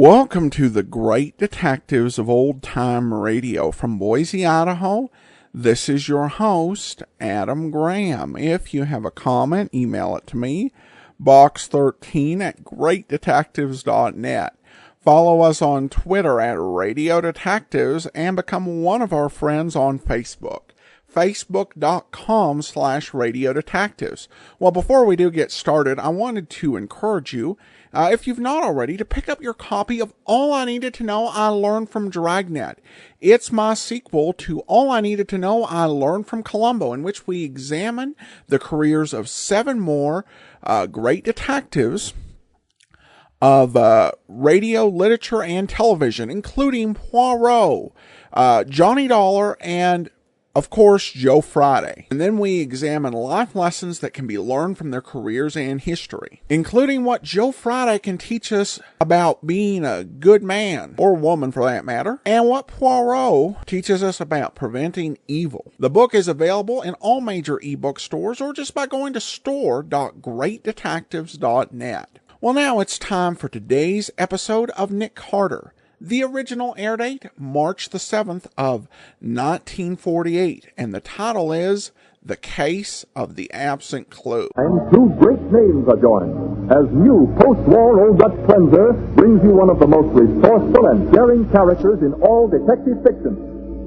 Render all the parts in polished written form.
Welcome to the Great Detectives of Old Time Radio from Boise, Idaho. This is your host, Adam Graham. If you have a comment, email it to me, box13@greatdetectives.net. Follow us on Twitter at Radio Detectives and become one of our friends on Facebook. Facebook.com/Radio Detectives. Well, before we do get started, I wanted to encourage you, if you've not already, to pick up your copy of All I Needed to Know I Learned from Dragnet. It's my sequel to All I Needed to Know I Learned from Columbo, in which we examine the careers of 7 more great detectives of radio, literature, and television, including Poirot, Johnny Dollar, and of course, Joe Friday. And then we examine life lessons that can be learned from their careers and history, including what Joe Friday can teach us about being a good man, or woman for that matter, and what Poirot teaches us about preventing evil. The book is available in all major ebook stores or just by going to store.greatdetectives.net. Well, now it's time for today's episode of Nick Carter. The original air date, March the 7th of 1948, and the title is The Case of the Absent Clue. And two great names are joined as new post-war Old Dutch cleanser brings you one of the most resourceful and daring characters in all detective fiction,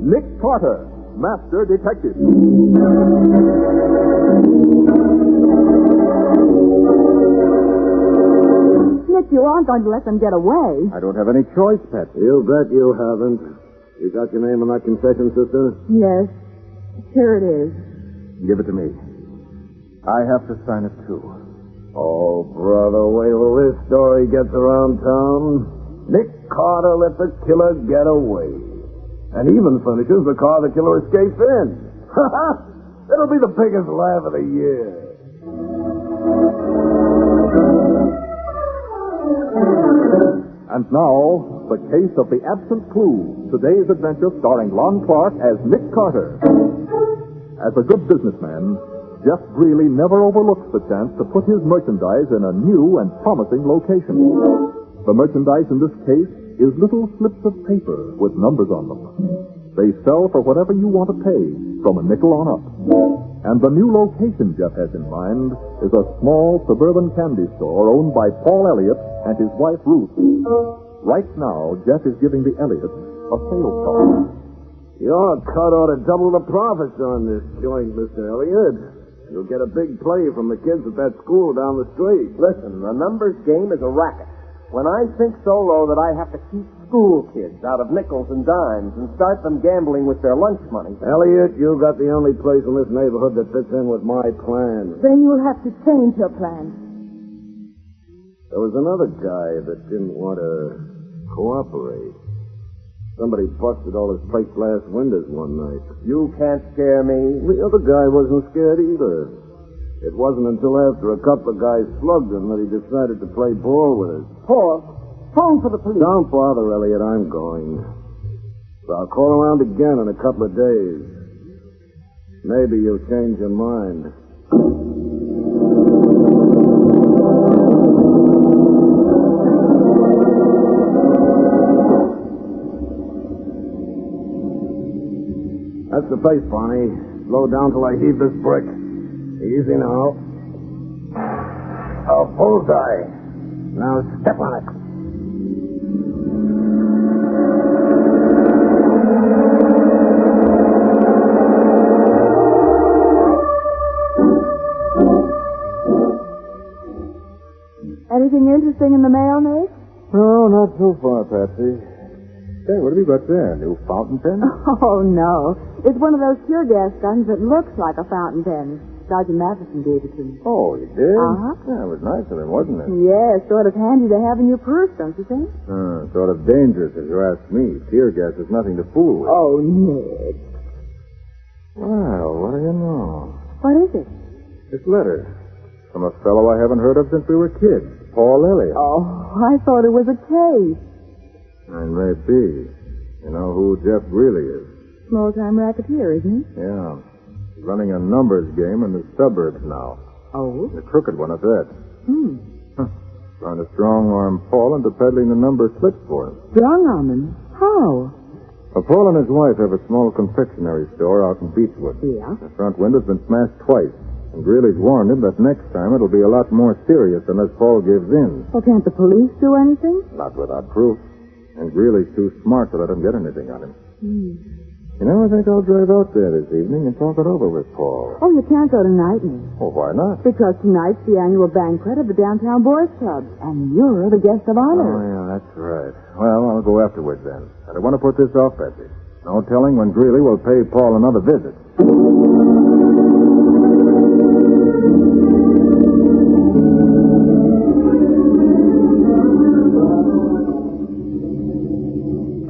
Nick Carter, Master Detective. Nick, you aren't going to let them get away. I don't have any choice, Patsy. You bet you haven't. You got your name on that confession, sister? Yes. Here it is. Give it to me. I have to sign it, too. Oh, brother, wait till this story gets around town. Nick Carter let the killer get away. And even furnishes the car the killer escapes in. It'll be the biggest laugh of the year. And now, The Case of the Absent Clue. Today's adventure starring Lon Clark as Nick Carter. As a good businessman, Jeff Greeley never overlooks the chance to put his merchandise in a new and promising location. The merchandise in this case is little slips of paper with numbers on them. They sell for whatever you want to pay, from a nickel on up. And the new location Jeff has in mind is a small suburban candy store owned by Paul Elliott and his wife Ruth. Right now, Jeff is giving the Elliots a sales talk. Your cut ought to double the profits on this joint, Mr. Elliott. You'll get a big play from the kids at that school down the street. Listen, the numbers game is a racket. When I sink so low that I have to keep school kids out of nickels and dimes and start them gambling with their lunch money. Elliott, you got the only place in this neighborhood that fits in with my plan. Then you'll have to change your plan. There was another guy that didn't want to cooperate. Somebody busted all his plate glass windows one night. You can't scare me. The other guy wasn't scared either. It wasn't until after a couple of guys slugged him that he decided to play ball with us. Paul, phone for the police. Don't bother, Elliott. I'm going. So I'll call around again in a couple of days. Maybe you'll change your mind. That's the face, Barney. Slow down till I heave this brick. Easy now. Oh, bullseye. Now step on it. Anything interesting in the mail, Nate? No, not so far, Patsy. Say, what have you got there? New fountain pen? Oh, no. It's one of those tear gas guns that looks like a fountain pen. Sergeant Matheson gave it to me. Oh, you did? Uh-huh. Yeah, it was nice of him, wasn't it? Yes, sort of handy to have in your purse, don't you think? Sort of dangerous, if you ask me. Tear gas is nothing to fool with. Oh, Nick. Well, what do you know? What is it? This letter. From a fellow I haven't heard of since we were kids. Paul Elliott. Oh, I thought it was a case. And maybe. You know who Jeff really is? Small-time racketeer, isn't he? Yeah. He's running a numbers game in the suburbs now. Oh? A crooked one at that. Trying to strong-arm Paul into peddling the number slips for him. Strong arm him? How? Well, Paul and his wife have a small confectionery store out in Beechwood. Yeah? The front window's been smashed twice. And Greeley's warned him that next time it'll be a lot more serious unless Paul gives in. Well, can't the police do anything? Not without proof. And Greeley's too smart to let him get anything on him. You know, I think I'll drive out there this evening and talk it over with Paul. Oh, you can't go tonight, Nick. Oh, why not? Because tonight's the annual banquet of the Downtown Boys Club, and you're the guest of Oh, honor. yeah, that's right. Well, I'll go afterwards then. I don't want to put this off, Betsy. No telling when Greeley will pay Paul another visit.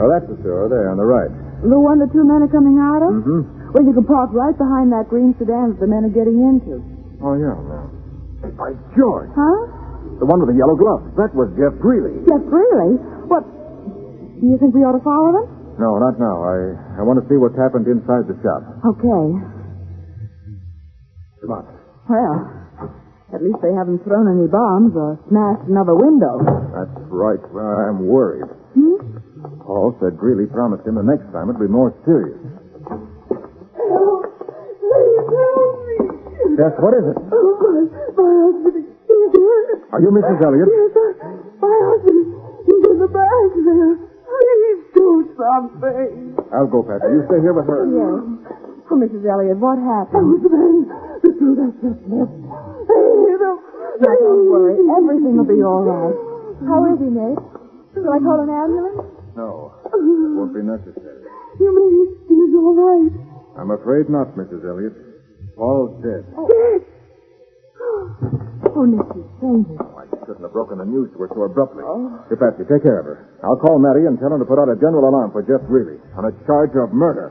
Oh, that's the store there on the right. The one the two men are coming out of? Mm-hmm. Well, you can park right behind that green sedan that the men are getting into. Oh, yeah, now. Hey, by George. Huh? The one with the yellow gloves. That was Jeff Greeley. Jeff Greeley? What? Do you think we ought to follow them? No, not now. I want to see what's happened inside the shop. Okay. Come on. Well, at least they haven't thrown any bombs or smashed another window. That's right. I'm worried. Paul said Greeley promised him the next time it'd be more serious. Help! Please help me! Jeff, what is it? My husband, he's here. Are you Mrs. Elliott? Yes, my husband, he's in the back there. Please do something. I'll go, Patsy. You stay here with her. Yes. Oh, Mrs. Elliott, what happened? Those men, the two that just left. Hey, Now, don't worry. Everything will be all right. How is he, Nate? Shall I call an ambulance? No, it won't be necessary. You mean he's all right? I'm afraid not, Mrs. Elliott. Paul's dead. Dead? Oh, Nick, he's fainted. I shouldn't have broken the news to her so abruptly. Here, Patsy, take care of her. I'll call Matty and tell him to put out a general alarm for Jeff Greeley on a charge of murder.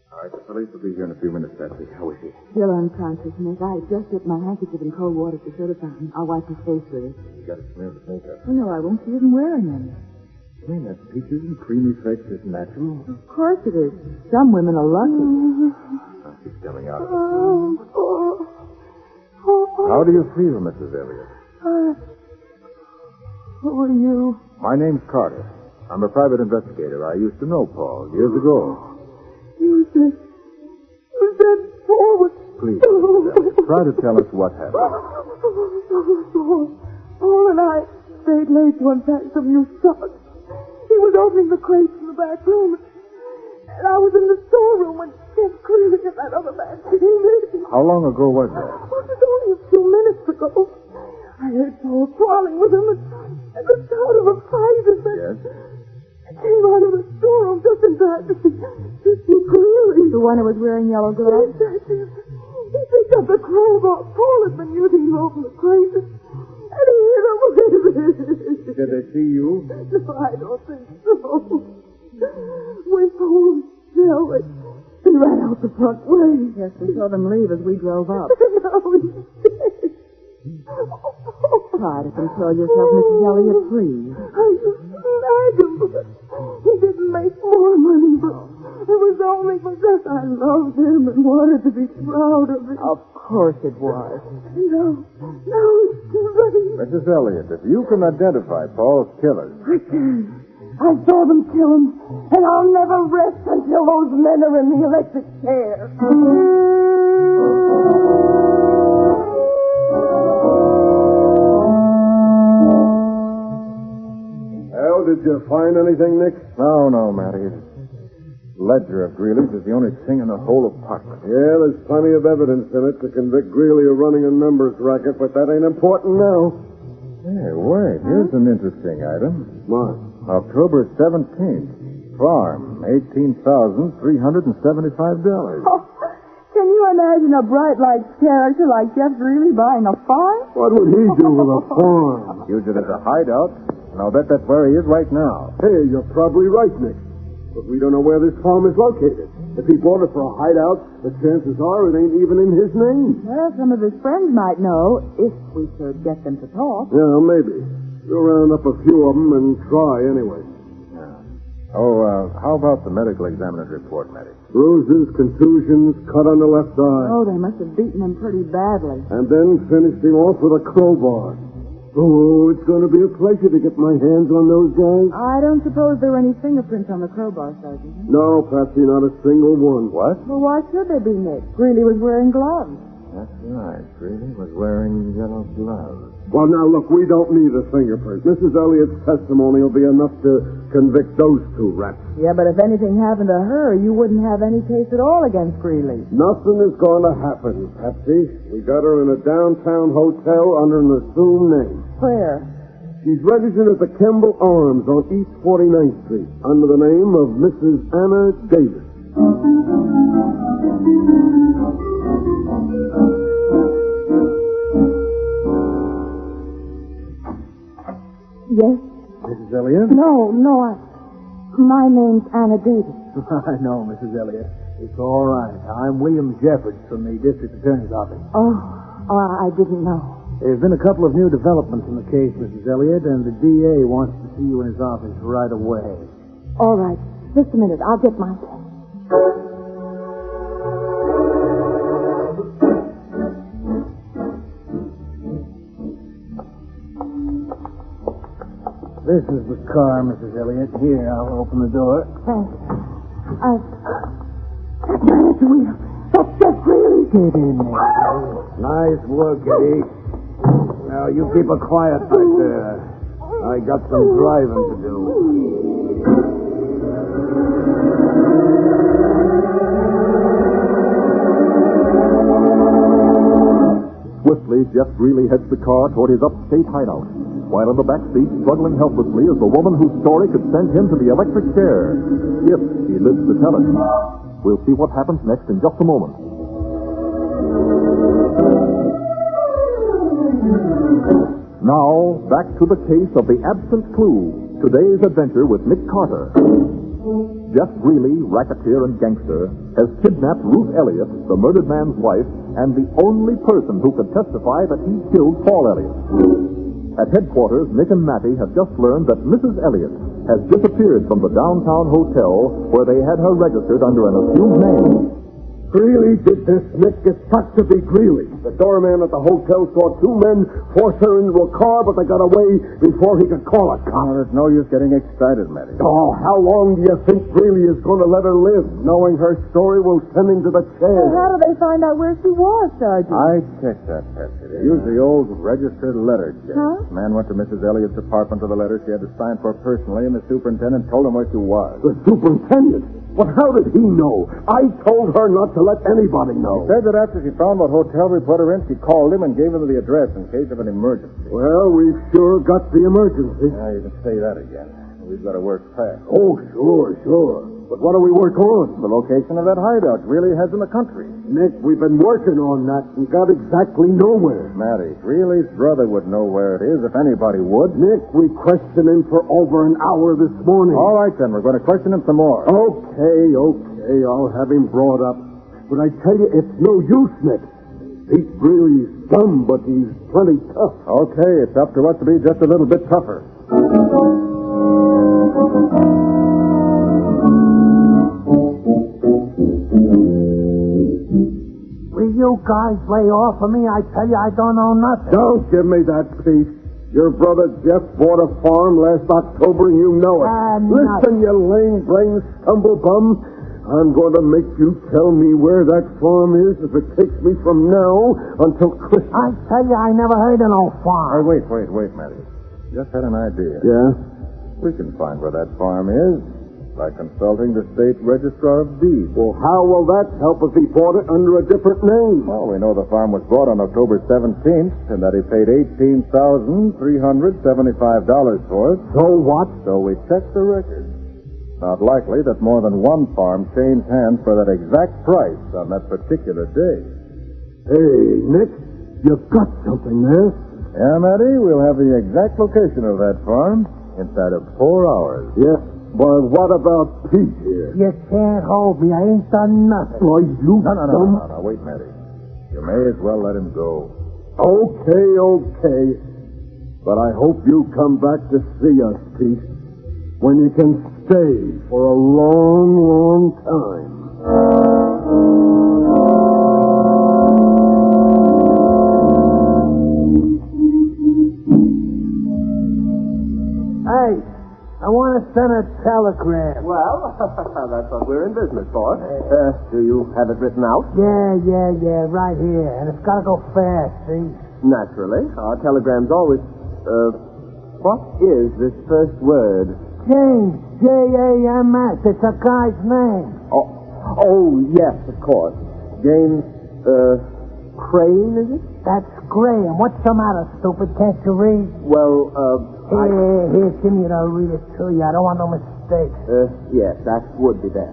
All right, the police will be here in a few minutes, Patsy. How is he? Still unconscious, Nick. I just dipped my handkerchief in cold water at the soda fountain. I'll wipe his face with it. You got it smeared with makeup. Oh, no, I won't. She isn't wearing any. You mean that peaches and creamy face is natural? Of course it is. Some women are lucky. Oh, she's coming out of it. How do you feel, Mrs. Elliott? Who are you? My name's Carter. I'm a private investigator. I used to know Paul years ago. You said Paul was... Please, Mrs. Elliott, try to tell us what happened. Paul and I stayed late to unpack some new stock. He was opening the crates in the back room, and I was in the storeroom when Jeff Greeley and that other man came in. How long ago was that? Oh, it was only a few minutes ago. I heard Paul quarreling with him, and the sound of a fight, and then Yes? I came out of the storeroom just in time to see Greeley. The one who was wearing yellow gloves? Yes, that's him. He picked up the crowbar Paul had been using to open the crate, and he hit him with it. Did they see you? No, I don't think so. When Paul fell, he ran out the front way. Yes, we saw them leave as we drove up. Now he's dead. Try to control yourself, Mrs. Elliott, please. I just snagged him, but he didn't make more money, but it was only because I loved him and wanted to be proud of him. Of course it was. No, it's too late. Mrs. Elliott, if you can identify Paul's killers. I can. I saw them kill him, and I'll never rest until those men are in the electric chair. Well, did you find anything, Nick? No, Matty. The ledger of Greeley's is the only thing in the whole apartment. Yeah, there's plenty of evidence in it to convict Greeley of running a numbers racket, but that ain't important now. Hey, wait. Here's an interesting item. What? October 17th. Farm, $18,375. Oh, can you imagine a bright-light character like Jeff Greeley buying a farm? What would he do with a farm? Use it as a hideout, and I'll bet that's where he is right now. Hey, you're probably right, Nick. But we don't know where this farm is located. If he bought it for a hideout, the chances are it ain't even in his name. Well, some of his friends might know, if we could get them to talk. Yeah, maybe. We'll round up a few of them and try anyway. How about the medical examiner's report, Matty? Bruises, contusions, cut on the left eye. Oh, they must have beaten him pretty badly. And then finished him off with a crowbar. Oh, it's going to be a pleasure to get my hands on those guys. I don't suppose there were any fingerprints on the crowbar, Sergeant. No, Patsy, not a single one. What? Well, why should there be, Nick? Greeley was wearing gloves. That's right. Greeley was wearing yellow gloves. Well, now, look, we don't need a fingerprint. Mrs. Elliott's testimony will be enough to convict those two rats. Yeah, but if anything happened to her, you wouldn't have any case at all against Greeley. Nothing is going to happen, Patsy. We got her in a downtown hotel under an assumed name. Where? She's registered at the Kemble Arms on East 49th Street under the name of Mrs. Anna Davis. Yes? Mrs. Elliott? No, my name's Anna Davis. I know, Mrs. Elliott. It's all right. I'm William Jeffords from the District Attorney's Office. Oh, I didn't know. There's been a couple of new developments in the case, Mrs. Elliott, and the DA wants to see you in his office right away. All right. Just a minute. I'll get my pen. This is the car, Mrs. Elliott. Here, I'll open the door. Thanks. That's Will. That's Jeff Greeley. Get in there. Nice work, Eddie. Now, you keep her quiet back there. I got some driving to do. Swiftly, Jeff Greeley heads the car toward his upstate hideout, while in the back seat, struggling helplessly, is the woman whose story could send him to the electric chair, if he lives to tell it. We'll see what happens next in just a moment. Now, back to the case of the absent clue. Today's adventure with Nick Carter. Jeff Greeley, racketeer and gangster, has kidnapped Ruth Elliott, the murdered man's wife, and the only person who could testify that he killed Paul Elliott. At headquarters, Nick and Matty have just learned that Mrs. Elliott has disappeared from the downtown hotel where they had her registered under an assumed name. Greeley did this, Nick. It's got to be Greeley. The doorman at the hotel saw two men force her into a car, but they got away before he could call a cop. Oh, there's no use getting excited, Matty. Oh, how long do you think Greeley is going to let her live? Knowing her story will send him to the chair. Well, how do they find out where she was, Sergeant? I checked that, Patsy. They used the old registered letter check. Huh? The man went to Mrs. Elliott's apartment with a letter she had to sign for personally, and the superintendent told him where she was. The superintendent? But how did he know? I told her not to let anybody know. He said that after she found what hotel we put her in, she called him and gave him the address in case of an emergency. Well, we've sure got the emergency. Now, you can say that again. We've got to work fast. Oh, sure. But what do we work on? The location of that hideout really has in the country. Nick, we've been working on that and got exactly nowhere. Matty, Greeley's brother would know where it is if anybody would. Nick, we questioned him for over an hour this morning. All right, then. We're going to question him some more. Okay. I'll have him brought up. But I tell you, it's no use, Nick. Pete Greeley's dumb, but he's plenty tough. Okay, it's up to us to be just a little bit tougher. Will you guys lay off of me? I tell you, I don't know nothing. Don't give me that, Pete. Your brother Jeff bought a farm last October, and you know it. Listen, you lame-brained stumblebum. I'm going to make you tell me where that farm is if it takes me from now until Christmas. I tell you, I never heard of no farm. Wait, Matty. Just had an idea. Yeah? We can find where that farm is by consulting the state registrar of deeds. Well, how will that help if he bought it under a different name? Well, we know the farm was bought on October 17th and that he paid $18,375 for it. So what? So we checked the records. Not likely that more than one farm changed hands for that exact price on that particular day. Hey, Nick, you've got something there. Yeah, Matty, we'll have the exact location of that farm inside of 4 hours. Yeah, but what about Pete here? You can't hold me. I ain't done nothing. Why, you No. Wait, Matty. You may as well let him go. Okay. But I hope you come back to see us, Pete, when you can stay for a long, long time. Hey, I want to send a telegram. Well, that's what we're in business for. Do you have it written out? Yeah, right here. And it's got to go fast, see? Naturally. Our telegrams always... what is this first word? James, J-A-M-S. It's a guy's name. Oh, yes, of course. James, Crane, is it? That's Graham. What's the matter, stupid? Can't you read? Well, Here, give me to read it to you. I don't want no mistakes. Yes, that would be best.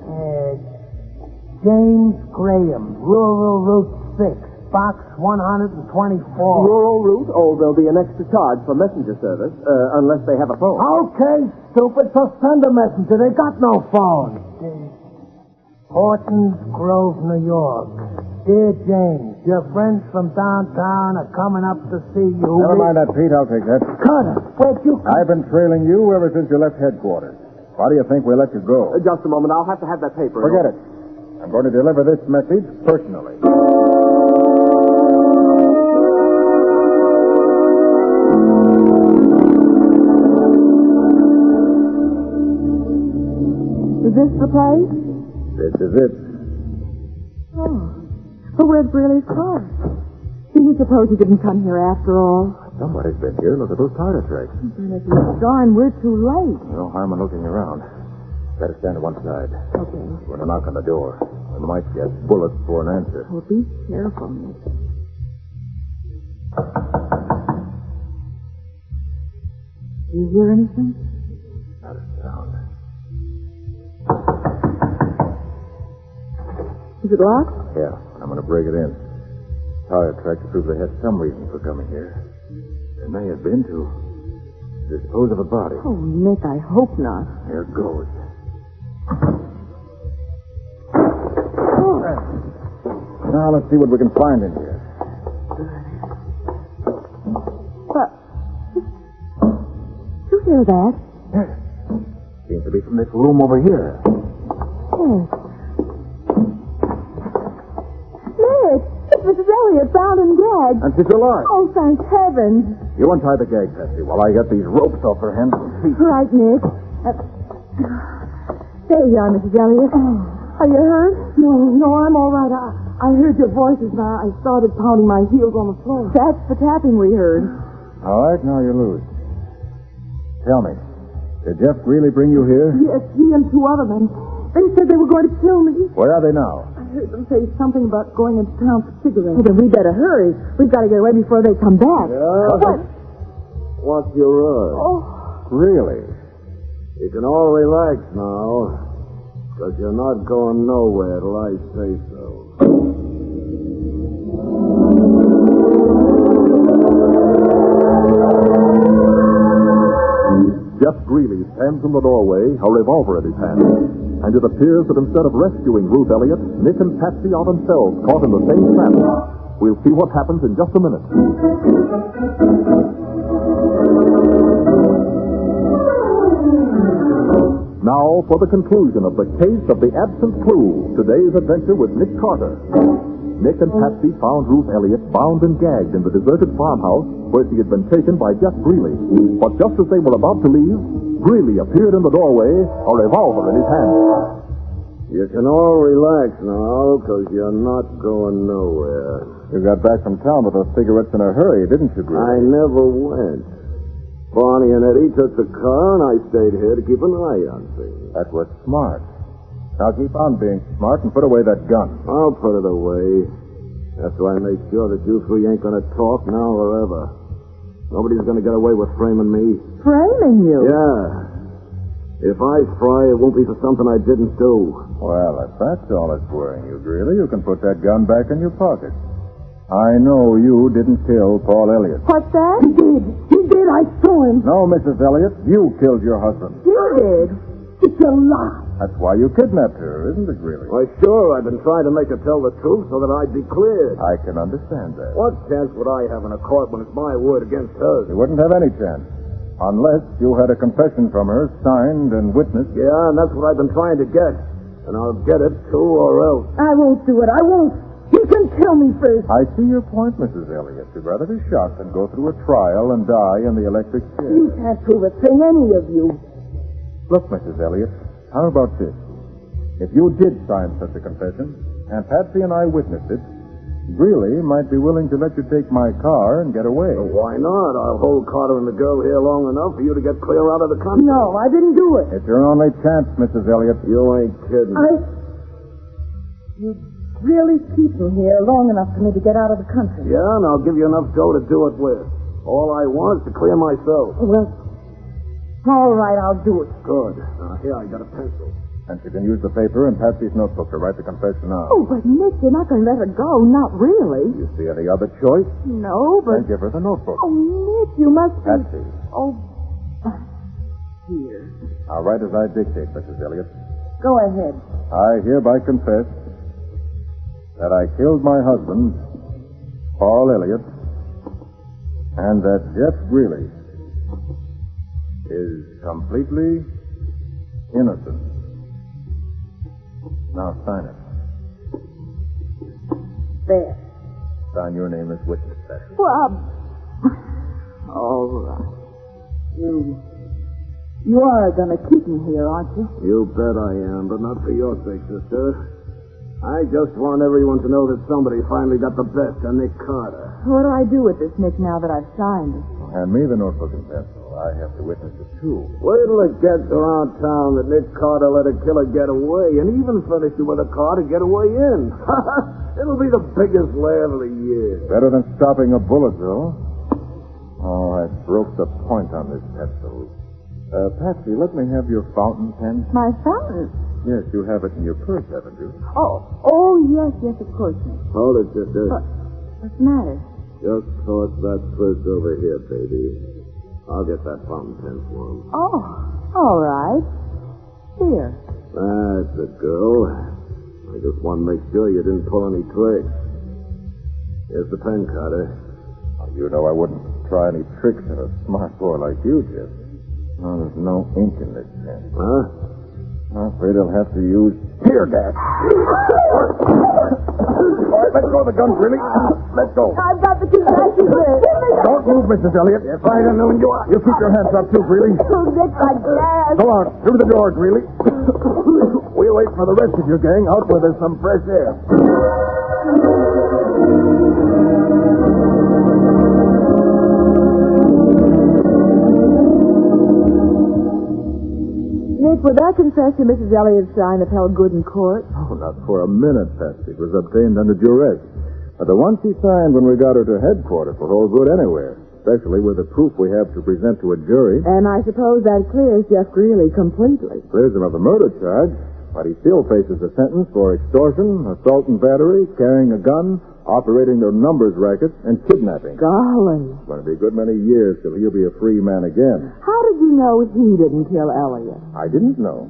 James Graham, Rural Route 6, Box 124. Rural route? Oh, there'll be an extra charge for messenger service, unless they have a phone. Okay, stupid, so send a messenger. They got no phone. Horton's Grove, New York. Dear James, your friends from downtown are coming up to see you. Never mind that, Pete. I'll take that. Cutter, where'd you come? I've been trailing you ever since you left headquarters. Why do you think we let you go? Just a moment. I'll have to have that paper. Forget it. I'm going to deliver this message personally. Is this the place? This is it. Oh. But where's Greeley's car? Do you suppose he didn't come here after all? Somebody's been here. Look at those tire tracks. Then if he's gone, we're too late. No harm in looking around. Better stand to one side. Okay. We're going to knock on the door. We might get bullets for an answer. Well, be careful, Nick. Do you hear anything? Not a sound. Is it locked? Yeah, I'm going to break it in. Tire tracks prove they had some reason for coming here. There may have been to dispose of a body. Oh, Nick, I hope not. Here goes. Oh. Now, let's see what we can find in here. What? You hear that? Yes. Seems to be from this room over here. Yes. Nick, it's Mrs. Elliot, bound and gagged. And she's alive. Oh, thank heavens. You untie the gag, Patsy, while I get these ropes off her hands and feet. Right, Nick. There you are, Mrs. Elliot. Are you hurt? No, I'm all right. I heard your voices and I started pounding my heels on the floor. That's the tapping we heard. All right, now you lose. Tell me, did Jeff Greeley bring you here? Yes, he and two other men. They said they were going to kill me. Where are they now? I heard them say something about going into town for cigarettes. Well, then we better hurry. We've got to get away before they come back. Yeah? What? What's your rush? Oh, Really? You can all relax now, because you're not going nowhere till I say so. Jeff Greeley stands in the doorway, a revolver in his hand. And it appears that instead of rescuing Ruth Elliott, Nick and Patsy are themselves caught in the same trap. We'll see what happens in just a minute. Now for the conclusion of the case of the absent clue, today's adventure with Nick Carter. Nick and Patsy found Ruth Elliott bound and gagged in the deserted farmhouse where she had been taken by Jeff Greeley. But just as they were about to leave, Greeley appeared in the doorway, a revolver in his hand. You can all relax now, because you're not going nowhere. You got back from town with those cigarettes in a hurry, didn't you, I Greeley? never went. Barney and Eddie took the car, and I stayed here to keep an eye on things. That was smart. Now keep on being smart and put away that gun. I'll put it away after I make sure that you three ain't going to talk now or ever. Nobody's going to get away with framing me. framing you. Yeah. If I fry, it won't be for something I didn't do. Well, if that's all that's worrying you, Greeley, you can put that gun back in your pocket. I know you didn't kill Paul Elliott. What's that? He did. He did. I saw him. No, Mrs. Elliott, you killed your husband. You did. It's a lie. That's why you kidnapped her, isn't it, Greeley? Why, sure, I've been trying to make her tell the truth so that I'd be cleared. I can understand that. What chance would I have in a court when it's my word against hers? You wouldn't have any chance. Unless you had a confession from her, signed and witnessed. Yeah, and that's what I've been trying to get. And I'll get it, too, or else. I won't do it. I won't. You can kill me first. I see your point, Mrs. Elliott. You'd rather be shot than go through a trial and die in the electric chair. You can't prove a thing, any of you. Look, Mrs. Elliott, how about this? If you did sign such a confession, and Patsy and I witnessed it, Greeley might be willing to let you take my car and get away. Well, why not? I'll hold Carter and the girl here long enough for you to get clear out of the country. No, I didn't do it. It's your only chance, Mrs. Elliott. You ain't kidding. You really keep me here long enough for me to get out of the country. Yeah, and I'll give you enough dough to do it with. All I want is to clear myself. Well, all right, I'll do it. Good. Now, here, I got a pencil. And you can use the paper and Patsy's notebook to write the confession out. Oh, but Nick, you're not going to let her go. Not really. You see any other choice? No, but... Then give her the notebook. Oh, Nick, you must be... Patsy. Oh, here. I'll write as I dictate, Mrs. Elliott. Go ahead. I hereby confess that I killed my husband, Paul Elliott, and that Jeff Greeley is completely innocent. Now sign it. There. Sign your name as witness, Patsy. Well, all right. You are going to keep me here, aren't you? You bet I am, but not for your sake, sister. I just want everyone to know that somebody finally got the best of Nick Carter. What do I do with this, Nick, now that I've signed it? Hand me the notebook and pencil. I have to witness it, too. Wait till it gets around town that Nick Carter let a killer get away and even furnished him with a car to get away in. It'll be the biggest laugh of the year. Better than stopping a bullet, though. Oh, I broke the point on this pencil. Patsy, let me have your fountain pen. My fountain? Yes, you have it in your purse, haven't you? Oh, yes, of course, Nick. Hold it, sister. What's the matter? Just toss that purse over here, baby. I'll get that fountain pen for him. Oh, all right. Here. That's the girl. I just want to make sure you didn't pull any tricks. Here's the pen, Carter. Oh, you know I wouldn't try any tricks on a smart boy like you, Jeff. Oh, there's no ink in this pen. Huh? I'm afraid I'll have to use tear gas. All right, let go of the gun, Greeley. Let go. I've got the confession here. Don't move, Mrs. Elliott. If I'd have known you are... You keep your hands up, too, Greeley. Oh, Nick, my glass. Go on, through the door, Greeley. We'll wait for the rest of your gang out where there's some fresh air. Nick, would that confession Mrs. Elliott signed have held good in court? Oh, not for a minute, Patsy. It was obtained under duress. But the one she signed when we got her to headquarters will hold good anywhere, especially with the proof we have to present to a jury. And I suppose that clears Jeff Greeley completely. Clears him of the murder charge, but he still faces a sentence for extortion, assault and battery, carrying a gun, operating their numbers racket, and kidnapping. Golly. It's going to be a good many years till he'll be a free man again. How did you know he didn't kill Elliott? I didn't know.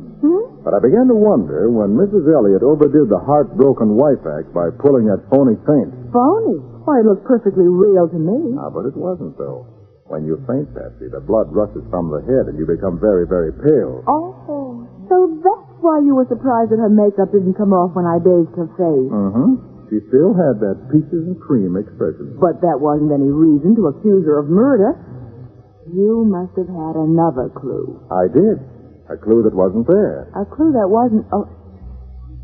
But I began to wonder when Mrs. Elliott overdid the heartbroken wife act by pulling that phony feint. Phony? Why, it looked perfectly real to me. Ah, but it wasn't, though. When you faint, Patsy, the blood rushes from the head and you become very, very pale. Oh, so that's why you were surprised that her makeup didn't come off when I bathed her face. Mm-hmm. She still had that peaches and cream expression. But that wasn't any reason to accuse her of murder. You must have had another clue. I did. A clue that wasn't there. A clue that wasn't... Oh,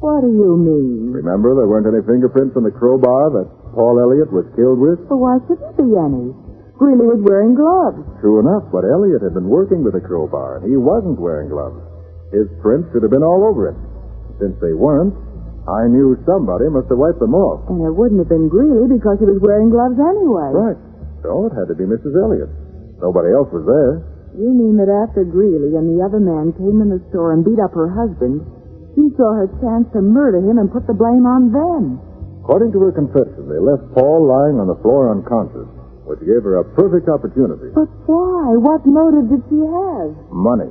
what do you mean? Remember, there weren't any fingerprints on the crowbar that Paul Elliott was killed with? Well, why shouldn't there be any? Greeley was wearing gloves. True enough, but Elliott had been working with the crowbar, and he wasn't wearing gloves. His prints should have been all over it. Since they weren't, I knew somebody must have wiped them off. And it wouldn't have been Greeley because he was wearing gloves anyway. Right. So it had to be Mrs. Elliott. Nobody else was there. You mean that after Greeley and the other man came in the store and beat up her husband, she saw her chance to murder him and put the blame on them? According to her confession, they left Paul lying on the floor unconscious, which gave her a perfect opportunity. But why? What motive did she have? Money.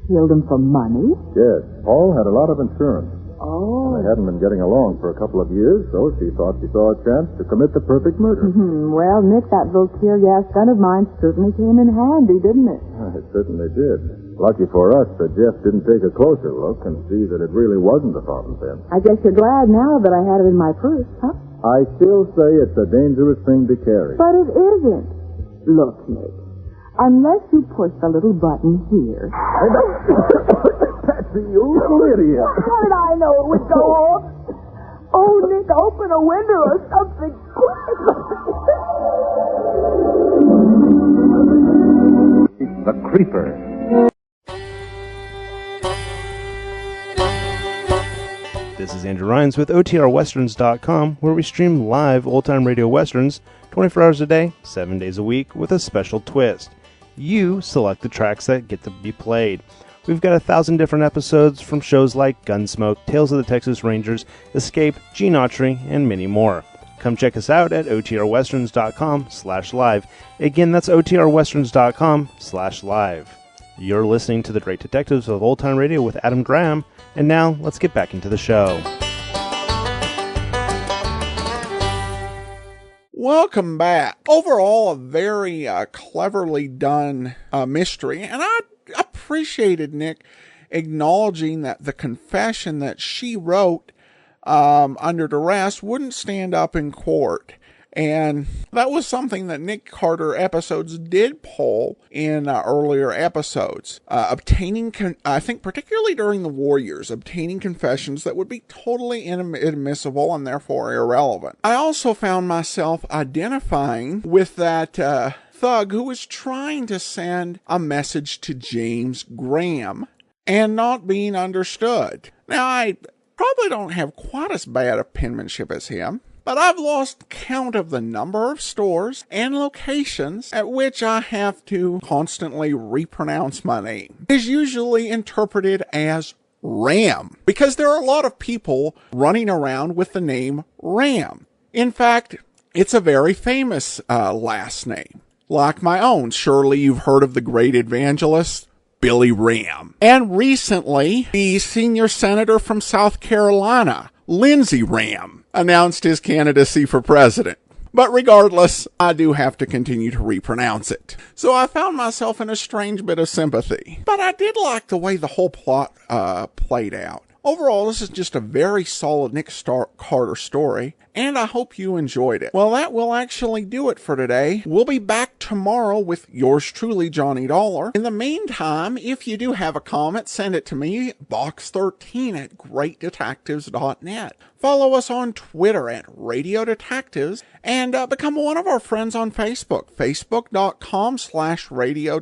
Killed him for money? Yes, Paul had a lot of insurance. Oh, Oh. And they hadn't been getting along for a couple of years, so she thought she saw a chance to commit the perfect murder. Well, Nick, that little tear gas gun of mine certainly came in handy, didn't it? It certainly did. Lucky for us that Jeff didn't take a closer look and see that it really wasn't a fountain pen. I guess you're glad now that I had it in my purse, huh? I still say it's a dangerous thing to carry. But it isn't. Look, Nick, unless you push the little button here. Patsy, you little idiot. How did I know it would go off? Oh, Nick, open a window or something. The Creeper. This is Andrew Rhines with OTRWesterns.com, where we stream live old-time radio westerns 24 hours a day, 7 days a week, with a special twist. You select the tracks that get to be played. We've got 1,000 different episodes from shows like Gunsmoke, Tales of the Texas Rangers, Escape, Gene Autry, and many more. Come check us out at OTRWesterns.com/live. Again, that's OTRWesterns.com/live. You're listening to The Great Detectives of Old Time Radio with Adam Graham, and now let's get back into the show. Welcome back. Overall, a very cleverly done mystery, and I appreciated Nick acknowledging that the confession that she wrote under duress wouldn't stand up in court. And that was something that Nick Carter episodes did pull in earlier episodes. Obtaining, I think particularly during the war years, obtaining confessions that would be totally inadmissible and therefore irrelevant. I also found myself identifying with that thug who was trying to send a message to James Graham and not being understood. Now, I probably don't have quite as bad a penmanship as him, but I've lost count of the number of stores and locations at which I have to constantly repronounce my name. It is usually interpreted as Ram, because there are a lot of people running around with the name Ram. In fact, it's a very famous last name, like my own. Surely you've heard of the great evangelist Billy Ram. And recently, the senior senator from South Carolina, Lindsey Ram, announced his candidacy for president. But regardless, I do have to continue to repronounce it. So I found myself in a strange bit of sympathy. But I did like the way the whole plot played out. Overall, this is just a very solid Nick Carter story, and I hope you enjoyed it. Well, that will actually do it for today. We'll be back tomorrow with yours truly, Johnny Dollar. In the meantime, if you do have a comment, send it to me, box13@greatdetectives.net. Follow us on Twitter at Radio Detectives, and become one of our friends on Facebook, facebook.com/Radio